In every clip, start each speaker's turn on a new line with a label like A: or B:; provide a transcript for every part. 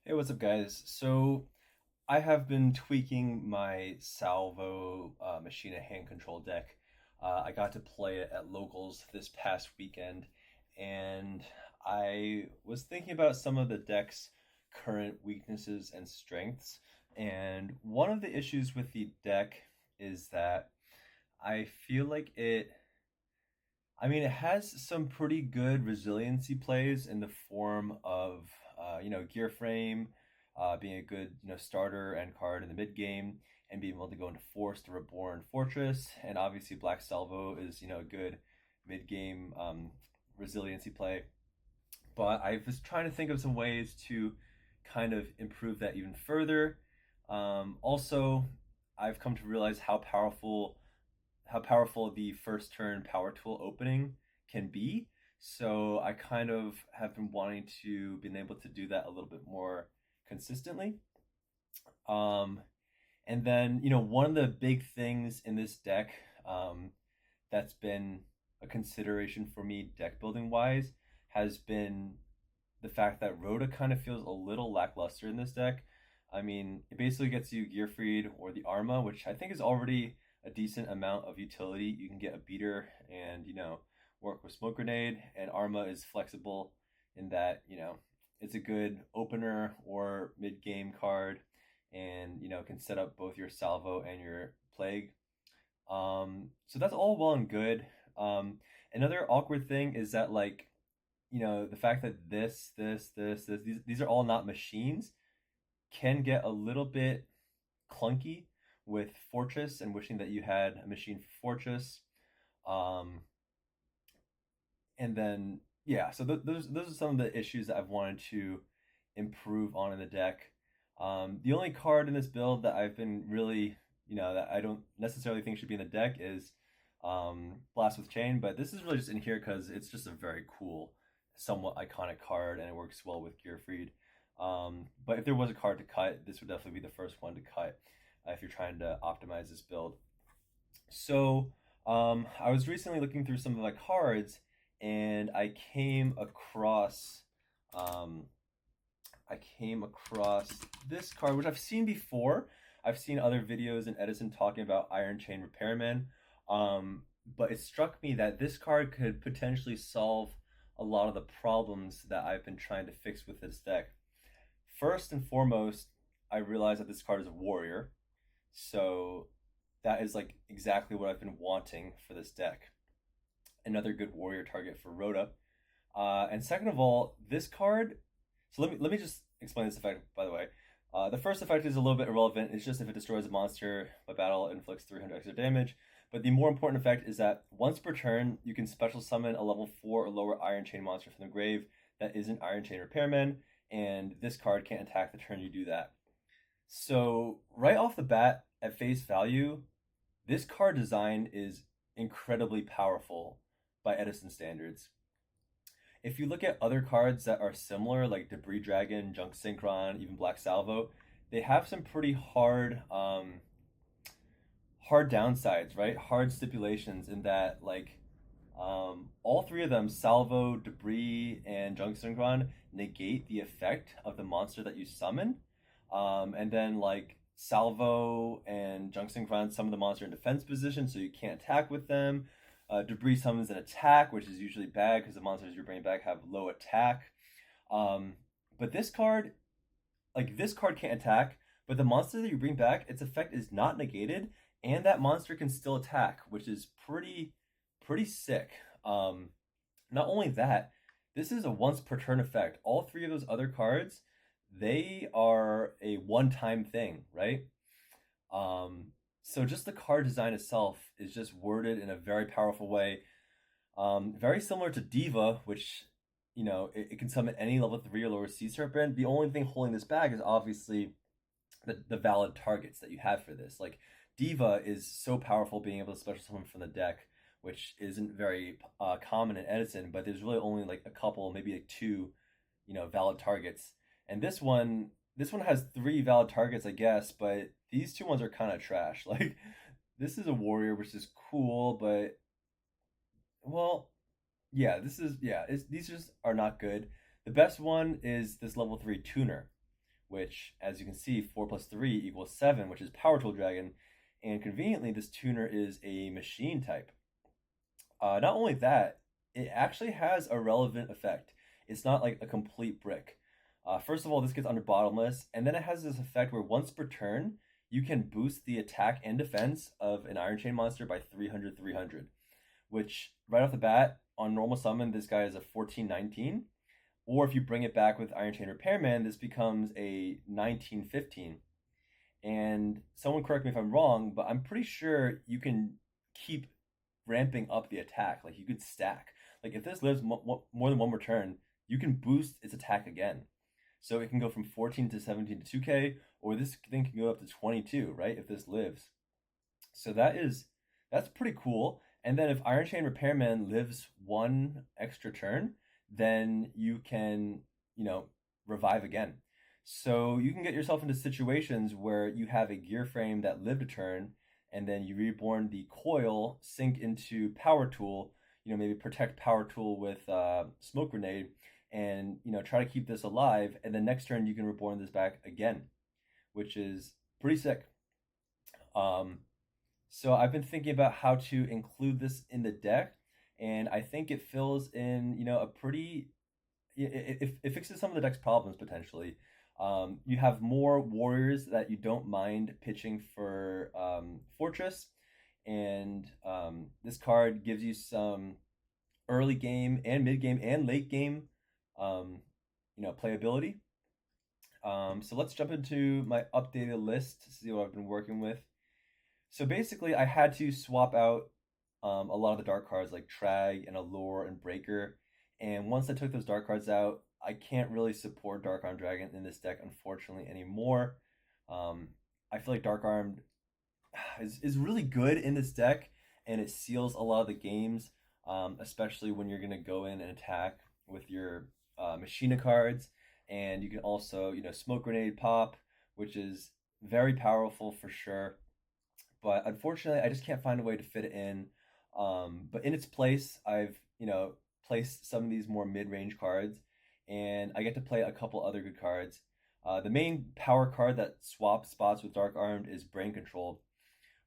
A: Hey, what's up, guys? So I have been tweaking my Salvo Machina hand control deck. I got to play it at locals this past weekend, and I was thinking about some of the deck's current weaknesses and strengths. And one of the issues with the deck is that I feel like it has some pretty good resiliency plays in the form of, gear frame, being a good, starter and card in the mid game, and being able to go into Force to Reborn Fortress. And obviously, Black Salvo is, a good mid game resiliency play. But I was trying to think of some ways to kind of improve that even further. Also, I've come to realize how powerful the first turn power tool opening can be. So I kind of have been wanting to been able to do that a little bit more consistently. Um, and then, one of the big things in this deck that's been a consideration for me deck building wise has been the fact that Rhoda kind of feels a little lackluster in this deck. I mean, it basically gets you Gear Freed or the Arma, which I think is already a decent amount of utility. You can get a beater and, work with Smoke Grenade, and Arma is flexible in that, it's a good opener or mid game card and, can set up both your Salvo and your Plague. So that's all well and good. Another awkward thing is that, like, the fact that these are all not machines can get a little bit clunky with Fortress and wishing that you had a machine for Fortress. Um, and then yeah, so those are some of the issues that I've wanted to improve on in the deck. The only card in this build that I've been really, that I don't necessarily think should be in the deck is Blast with Chain, but this is really just in here because it's just a very cool, somewhat iconic card and it works well with Gear Freed. But if there was a card to cut, this would definitely be the first one to cut if you're trying to optimize this build. So I was recently looking through some of my cards, and um, I came across this card, which I've seen before. I've seen other videos in Edison talking about Iron Chain Repairman, but it struck me that this card could potentially solve a lot of the problems that I've been trying to fix with this deck. First and foremost, I realized that this card is a warrior, so that is like exactly what I've been wanting for this deck. Another good warrior target for Rhoda. And second of all, this card. So let me just explain this effect. By the way, the first effect is a little bit irrelevant. It's just if it destroys a monster by battle, it inflicts 300 extra damage. But the more important effect is that once per turn, you can special summon a level 4 or lower Iron Chain monster from the grave that isn't Iron Chain Repairman, and this card can't attack the turn you do that. So right off the bat, at face value, this card design is incredibly powerful by Edison standards. If you look at other cards that are similar, like Debris Dragon, Junk Synchron, even Black Salvo, they have some pretty hard downsides, right? Hard stipulations in that, like, all three of them, Salvo, Debris, and Junk Synchron, negate the effect of the monster that you summon. And then, like, Salvo and Junk Synchron summon the monster in defense position, so you can't attack with them. Debris summons an attack, which is usually bad because the monsters you're bringing back have low attack. But this card can't attack, but the monster that you bring back, its effect is not negated, and that monster can still attack, which is pretty sick. Not only that, this is a once per turn effect. All three of those other cards, they are a one-time thing, right? So just the card design itself is just worded in a very powerful way. Very similar to Diva, which, it can summon any level 3 or lower Sea Serpent. The only thing holding this back is obviously the valid targets that you have for this. Like, Diva is so powerful being able to special summon from the deck, which isn't very common in Edison, but there's really only like a couple, maybe like two, valid targets. And this one has 3 valid targets, I guess, but these 2 ones are kind of trash. Like, this is a warrior, which is cool, but, well, yeah, these just are not good. The best one is this level 3 tuner, which, as you can see, 4 plus 3 equals 7, which is Power Tool Dragon. And conveniently, this tuner is a machine type. Not only that, it actually has a relevant effect. It's not like a complete brick. First of all, this gets under bottomless, and then it has this effect where once per turn, you can boost the attack and defense of an Iron Chain monster by 300, which right off the bat, on normal summon, this guy is a 14-19. Or if you bring it back with Iron Chain Repairman, this becomes a 19-15. And someone correct me if I'm wrong, but I'm pretty sure you can keep ramping up the attack. Like you could stack. Like if this lives more than one more turn, you can boost its attack again. So it can go from 14 to 17 to 2k, or this thing can go up to 22, right? If this lives. So that's pretty cool. And then if Iron Chain Repairman lives one extra turn, then you can, revive again. So you can get yourself into situations where you have a gear frame that lived a turn, and then you reborn the coil, sink into Power Tool, maybe protect Power Tool with Smoke Grenade, and try to keep this alive. And then next turn you can reborn this back again, which is pretty sick. So I've been thinking about how to include this in the deck, and I think it fills in, a pretty. It fixes some of the deck's problems potentially. You have more warriors that you don't mind pitching for Fortress, and this card gives you some early game and mid game and late game, playability. So let's jump into my updated list to see what I've been working with. So basically, I had to swap out a lot of the dark cards like Trag and Allure and Breaker. And once I took those dark cards out, I can't really support Dark Armed Dragon in this deck, unfortunately, anymore. I feel like Dark Armed is really good in this deck, and it seals a lot of the games, especially when you're going to go in and attack with your Machina cards. And you can also, Smoke Grenade pop, which is very powerful for sure. But unfortunately, I just can't find a way to fit it in. But in its place, I've, placed some of these more mid-range cards, and I get to play a couple other good cards. The main power card that swaps spots with Dark Armed is Brain Control,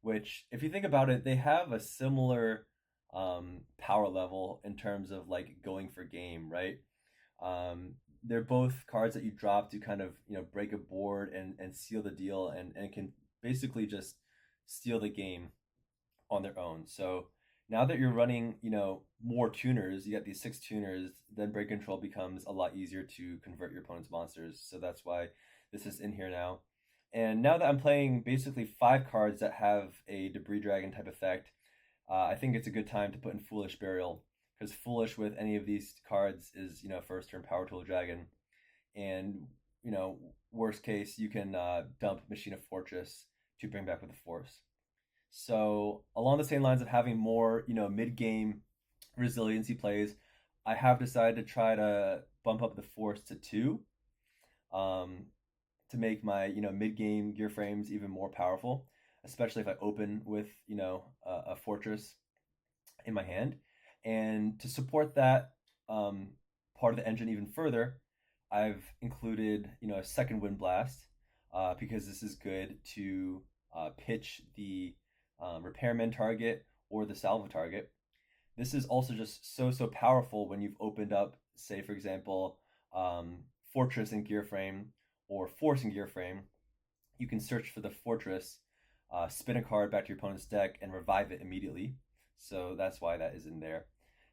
A: which, if you think about it, they have a similar power level in terms of like going for game, right? They're both cards that you drop to kind of break a board and seal the deal, and can basically just steal the game on their own. So now that you're running, more tuners, you got these 6 tuners, then Break Control becomes a lot easier to convert your opponent's monsters. So that's why this is in here now. And now that I'm playing basically 5 cards that have a Debris Dragon type effect, I think it's a good time to put in Foolish Burial, because Foolish with any of these cards is, first turn Power Tool Dragon. And, worst case, you can dump Machina Fortress to bring back with the Force. So along the same lines of having more, mid-game resiliency plays, I have decided to try to bump up the Force to 2, to make my, mid-game gear frames even more powerful, especially if I open with, a Fortress in my hand. And to support that part of the engine even further, I've included, a second Wind Blast, because this is good to pitch the Repairman target or the Salvo target. This is also just so powerful when you've opened up, say for example, Fortress and Gear Frame or Force and Gear Frame. You can search for the Fortress, spin a card back to your opponent's deck, and revive it immediately. So that's why that is in there.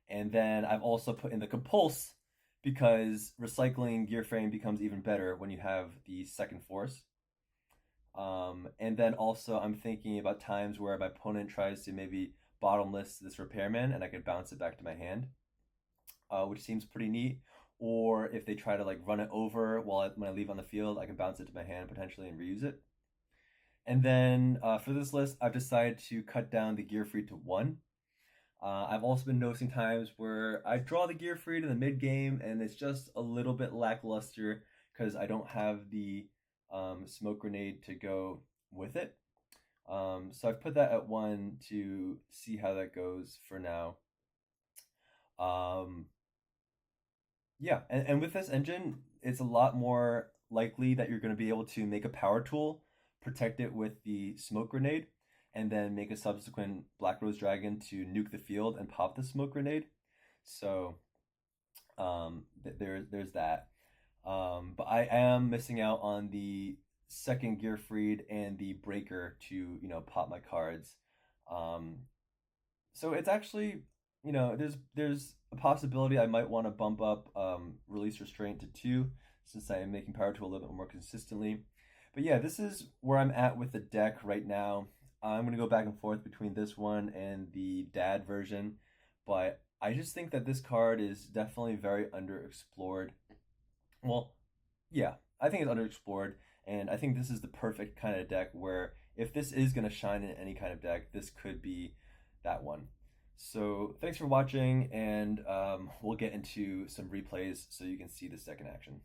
A: And then I've also put in the Compulse, because recycling Gear Frame becomes even better when you have the second Force. And then also I'm thinking about times where my opponent tries to maybe bottomless this Repairman, and I can bounce it back to my hand, which seems pretty neat. Or if they try to like run it over when I leave on the field, I can bounce it to my hand potentially and reuse it. And then for this list, I've decided to cut down the Gear Free to 1. I've also been noticing times where I draw the Gear Free to the mid game, and it's just a little bit lackluster because I don't have the Smoke Grenade to go with it. So I've put that at 1 to see how that goes for now. Yeah, and with this engine, it's a lot more likely that you're going to be able to make a power tool, protect it with the smoke grenade, and then make a subsequent Black Rose Dragon to nuke the field and pop the smoke grenade. So there's that. But I am missing out on the second Gear Freed and the Breaker to, pop my cards. Um, so it's actually, there's a possibility I might want to bump up Release Restraint to 2 since I am making Power Tool a little bit more consistently. But yeah, this is where I'm at with the deck right now. I'm going to go back and forth between this one and the Dad version, but I just think that this card is definitely very underexplored. Well, yeah, I think it's underexplored, and I think this is the perfect kind of deck where if this is going to shine in any kind of deck, this could be that one. So thanks for watching, and we'll get into some replays so you can see this deck in action.